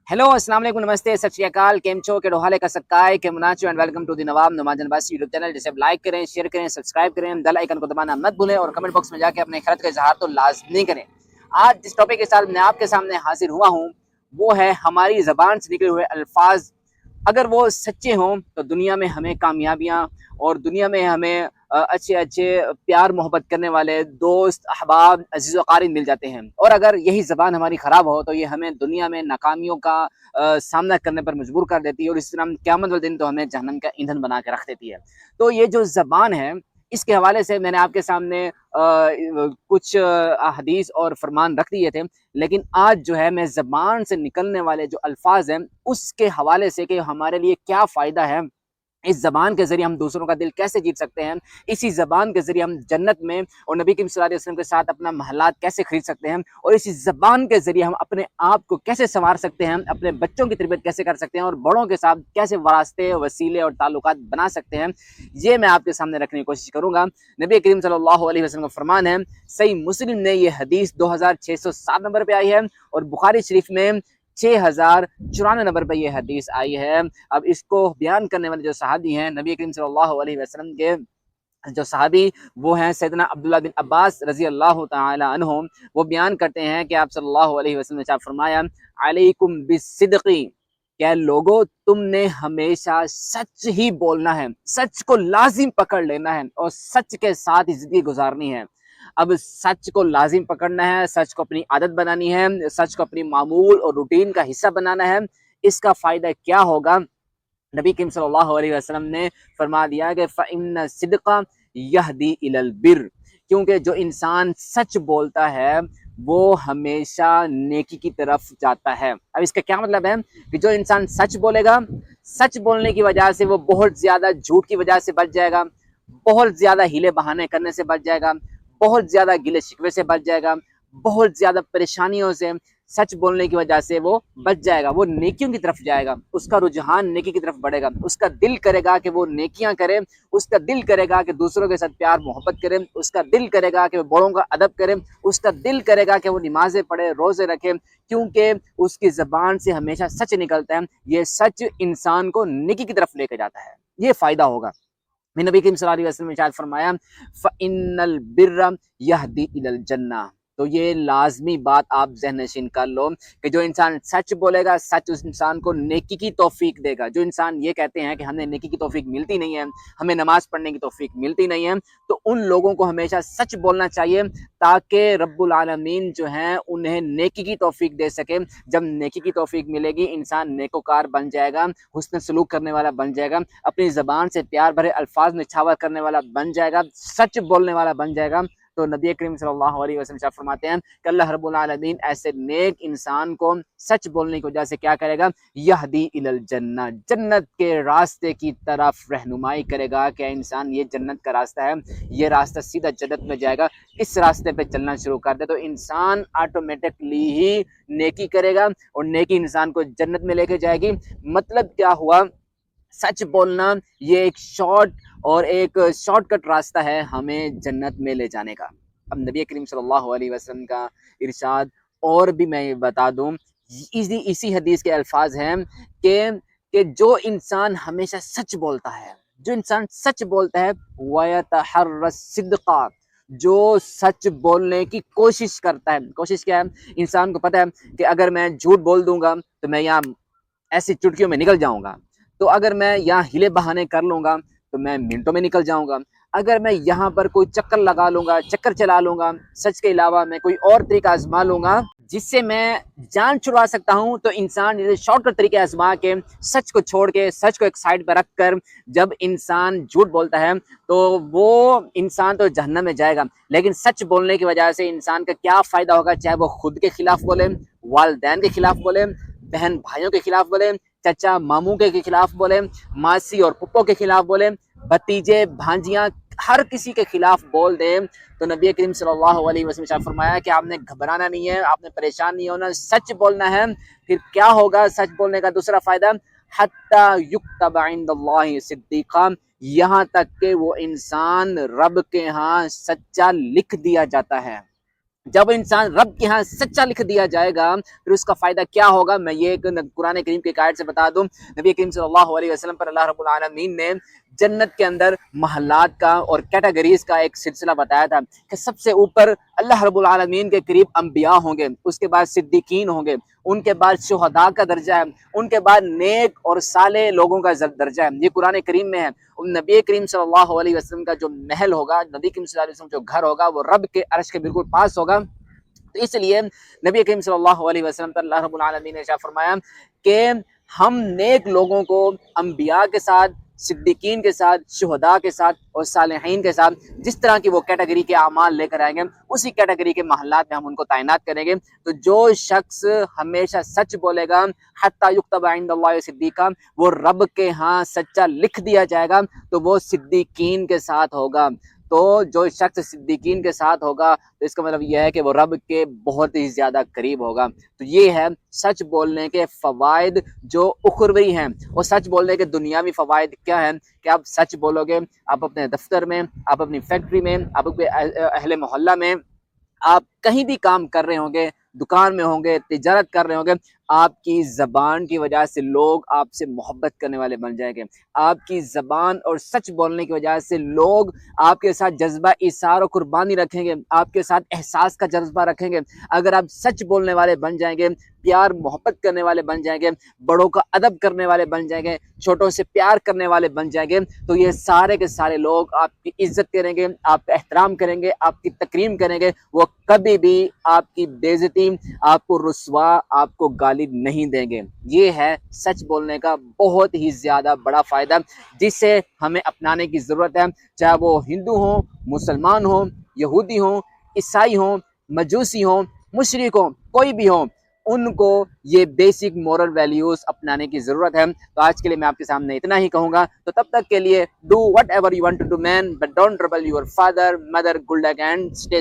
Hello अस्सलाम वालेकुम नमस्ते सत श्री अकाल केम छो के हाल का सक्काय के मुनाचो एंड वेलकम टू द नवाब नमाजन बासी यूट्यूब चैनल। जिसे लाइक करें, शेयर करें, सब्सक्राइब करें, बेल आइकन को दबाना मत भूलें और कमेंट बॉक्स में जाके अपने खैरत का इजहार तो लाजमी करें। आज जिस टॉपिक के साथ मैं आपके सामने हाजिर हुआ हूँ वो है हमारी ज़बान से निकले हुए अल्फाज अगर वो सच्चे हों तो दुनिया में हमें कामयाबियाँ और दुनिया में हमें अच्छे अच्छे प्यार मोहब्बत करने वाले दोस्त अहबाब अजीज़ व क़ारीन मिल जाते हैं। और अगर यही ज़बान हमारी ख़राब हो तो ये हमें दुनिया में नाकामियों का सामना करने पर मजबूर कर देती है और इस तरह क़यामत वाले दिन तो हमें जहन्नम का ईंधन बना के रख देती है। तो ये जो ज़बान है इसके हवाले से मैंने आपके सामने कुछ हदीस और फरमान रख दिए थे, लेकिन आज जो है मैं ज़बान से निकलने वाले जो अल्फाज हैं उसके हवाले से कि हमारे लिए क्या फ़ायदा है, इस ज़बान के ज़रिए हम दूसरों का दिल कैसे जीत सकते हैं, इसी ज़बान के ज़रिए हम जन्नत में और नबी करीम सल्लल्लाहु अलैहि वसल्लम के साथ अपना महलात कैसे खरीद सकते हैं और इसी ज़बान के ज़रिए हम अपने आप को कैसे संवार सकते हैं, अपने बच्चों की तरबियत कैसे कर सकते हैं और बड़ों के साथ कैसे वास्ते वसीले और ताल्लुकात बना सकते हैं, ये मैं आपके सामने रखने की कोशिश करूँगा। नबी करीम सल्लल्लाहु अलैहि वसल्लम का फरमान है, सही मुस्लिम ने ये हदीस 2607 नंबर पर आई है और बुखारी शरीफ में 6094 नंबर पर यह हदीस आई है। अब इसको बयान करने वाले जो सहाबी हैं नबी करीम सल्लल्लाहु अलैहि वसल्लम के जो सहाबी वो हैं सैयदना अब्दुल्लाह बिन अब्बास रजी अल्लाह तआला अन्हुम। वो बयान करते हैं कि आप सल्लल्लाहु अलैहि वसल्लम ने फरमाया, अलैकुम बिस्सिद्क़ी, क्या लोगो तुमने हमेशा सच ही बोलना है, सच को लाजिम पकड़ लेना है और सच के साथ ही जिंदगी गुजारनी है। अब सच को लाजिम पकड़ना है, सच को अपनी आदत बनानी है, सच को अपनी मामूल और रूटीन का हिस्सा बनाना है। इसका फ़ायदा क्या होगा? नबी करीम सल्लल्लाहु अलैहि वसल्लम ने फरमा दिया कि फ़इन्न सिद्क़ा यहदी इलल बिर, क्योंकि जो इंसान सच बोलता है वो हमेशा नेकी की तरफ जाता है। अब इसका क्या मतलब है कि जो इंसान सच बोलेगा, सच बोलने की वजह से वो बहुत ज़्यादा झूठ की वजह से बच जाएगा, बहुत ज़्यादा हीले बहाने करने से बच जाएगा, बहुत ज़्यादा गिले शिकवे से बच जाएगा, बहुत ज़्यादा परेशानियों से सच बोलने की वजह से वो बच जाएगा, वो नेकियों की तरफ जाएगा, उसका रुझान नेकी की तरफ बढ़ेगा, उसका दिल करेगा कि वो नेकियां करे, उसका दिल करेगा कि दूसरों के साथ प्यार मोहब्बत करे, उसका दिल करेगा कि वो बड़ों का अदब करे, उसका दिल करेगा कि वो नमाजें पढ़े, रोज़े रखे, क्योंकि उसकी ज़बान से हमेशा सच निकलता है। ये सच इंसान को नेकी की तरफ लेकर जाता है, ये फ़ायदा होगा। नबी करीम सल्लल्लाहु अलैहि वसल्लम ने इरशाद फरमाया, फ़इन्नल बिर्र यहदी इलल जन्नह। तो ये लाजमी बात आप ज़हन नशीन कर लो कि जो इंसान सच बोलेगा, सच उस इंसान को नेकी की तौफीक देगा। जो इंसान ये कहते हैं कि हमें नेकी की तौफीक मिलती नहीं है, हमें नमाज पढ़ने की तौफीक मिलती नहीं है, तो उन लोगों को हमेशा सच बोलना चाहिए ताकि रब्बुल आलमीन जो हैं उन्हें नेकी की तौफीक दे सके। जब नेकी की तौफीक मिलेगी इंसान नेकोकार बन जाएगा, हुस्न सलूक करने वाला बन जाएगा, अपनी ज़बान से प्यार भरे अल्फाज निछावर करने वाला बन जाएगा, सच बोलने वाला बन जाएगा। तो नबी करीम सल्लल्लाहु अलैहि वसल्लम फरमाते हैं कि अल्लाह रब्बुल आलमीन ऐसे नेक इंसान को सच बोलने की वजह से क्या करेगा, यहदी इलल जन्नह, जन्नत के रास्ते की तरफ रहनुमाई करेगा। क्या इंसान ये जन्नत का रास्ता है, ये रास्ता सीधा जन्नत में जाएगा, इस रास्ते पे चलना शुरू कर दे तो इंसान ऑटोमेटिकली ही नेकी करेगा और नेकी इंसान को जन्नत में लेके जाएगी। मतलब क्या हुआ, सच बोलना ये एक शॉर्टकट रास्ता है हमें जन्नत में ले जाने का। अब नबी करीम सल्लल्लाहु अलैहि वसल्लम का इरशाद और भी मैं बता दूं, इसी हदीस के अल्फाज हैं कि जो इंसान हमेशा सच बोलता है, जो इंसान सच बोलता है, वयतहर्रस सिद्क़ा, जो सच बोलने की कोशिश करता है। कोशिश क्या है, इंसान को पता है कि अगर मैं झूठ बोल दूंगा तो मैं यहाँ ऐसी चुटकियों में निकल जाऊंगा, तो अगर मैं यहाँ हिले बहाने कर लूंगा तो मैं मिनटों में निकल जाऊंगा, अगर मैं यहाँ पर कोई चक्कर लगा लूंगा, चक्कर चला लूंगा, सच के अलावा मैं कोई और तरीका आजमा लूंगा जिससे मैं जान छुड़वा सकता हूँ, तो इंसान ये शॉर्टकट तरीके आजमा के सच को छोड़ के, सच को एक साइड पर रख कर जब इंसान झूठ बोलता है तो वो इंसान तो जहन्नम में जाएगा। लेकिन सच बोलने की वजह से इंसान का क्या फ़ायदा होगा, चाहे वो खुद के खिलाफ बोले, वालिदैन के खिलाफ बोले, बहन भाइयों के खिलाफ बोले, चचा मामू के खिलाफ बोले, मासी और पुप्पो के खिलाफ बोले, भतीजे भांजियां हर किसी के खिलाफ बोल दे, तो नबी करीम सल्लल्लाहु अलैहि वसल्लम ने फरमाया कि आपने घबराना नहीं है, आपने परेशान नहीं होना, सच बोलना है। फिर क्या होगा सच बोलने का दूसरा फायदा, हत्ता युक्तब इंदल्लाहि सिद्दीक़ा, यहाँ तक कि वो इंसान रब के यहाँ सच्चा लिख दिया जाता है। جب انسان رب کے ہاں سچا لکھ دیا جائے گا پھر اس کا فائدہ کیا ہوگا، میں یہ ایک قرآن کریم کی آیت سے بتا دوں۔ نبی کریم صلی اللہ علیہ وسلم پر اللہ رب العالمین نے جنت کے اندر محلات کا اور کیٹیگریز کا ایک سلسلہ بتایا تھا کہ سب سے اوپر اللہ رب العالمین کے قریب انبیاء ہوں گے، اس کے بعد صدیقین ہوں گے، ان کے بعد شہداء کا درجہ ہے، ان کے بعد نیک اور صالح لوگوں کا درجہ ہے۔ یہ قرآن کریم میں ہے۔ نبی کریم صلی اللہ علیہ وسلم کا جو محل ہوگا، نبی کریم صلی اللہ علیہ وسلم جو گھر ہوگا، وہ رب کے عرش کے بالکل پاس ہوگا۔ تو اس لیے نبی کریم صلی اللہ علیہ وسلم پر اللہ رب العالمین نے ارشاد فرمایا کہ ہم نیک لوگوں کو انبیاء کے ساتھ، صدیقین کے ساتھ، شہداء کے ساتھ اور صالحین کے ساتھ جس طرح کی وہ کیٹیگری کے اعمال لے کر آئیں گے، اسی کیٹیگری کے محلات میں ہم ان کو تعینات کریں گے۔ تو جو شخص ہمیشہ سچ بولے گا حتی یکتب عند اللہ صدیقا، وہ رب کے ہاں سچا لکھ دیا جائے گا تو وہ صدیقین کے ساتھ ہوگا۔ تو جو شخص صدیقین کے ساتھ ہوگا تو اس کا مطلب یہ ہے کہ وہ رب کے بہت ہی زیادہ قریب ہوگا۔ تو یہ ہے سچ بولنے کے فوائد جو اخروی ہیں، اور سچ بولنے کے دنیاوی فوائد کیا ہیں کہ آپ سچ بولو گے، آپ اپنے دفتر میں، آپ اپنی فیکٹری میں، آپ اپنے اہل محلہ میں، آپ کہیں بھی کام کر رہے ہوں گے، دکان میں ہوں گے، تجارت کر رہے ہوں گے، آپ کی زبان کی وجہ سے لوگ آپ سے محبت کرنے والے بن جائیں گے۔ آپ کی زبان اور سچ بولنے کی وجہ سے لوگ آپ کے ساتھ جذبہ ایثار و قربانی رکھیں گے، آپ کے ساتھ احساس کا جذبہ رکھیں گے۔ اگر آپ سچ بولنے والے بن جائیں گے، پیار محبت کرنے والے بن جائیں گے، بڑوں کا ادب کرنے والے بن جائیں گے، چھوٹوں سے پیار کرنے والے بن جائیں گے، تو یہ سارے کے سارے لوگ آپ کی عزت کریں گے، آپ کا احترام کریں گے، آپ کی تکریم کریں گے۔ وہ کبھی بھی آپ کی بے عزتی، آپ کو رسوا، آپ کو گالی نہیں دیں گے۔ یہ ہے سچ بولنے کا بہت ہی زیادہ بڑا فائدہ، جسے ہمیں اپنانے کی ضرورت ہے، چاہے وہ ہندو ہوں، مسلمان ہوں، یہودی ہوں، عیسائی ہوں، مجوسی ہوں، مشرک ہوں، کوئی بھی ہوں، ان کو یہ بیسک مورل ویلیوز اپنانے کی ضرورت ہے۔ تو آج کے لیے میں آپ کے سامنے اتنا ہی کہوں گا، تو تب تک کے لیے do whatever you want to do man but don't trouble your father mother, good luck and stay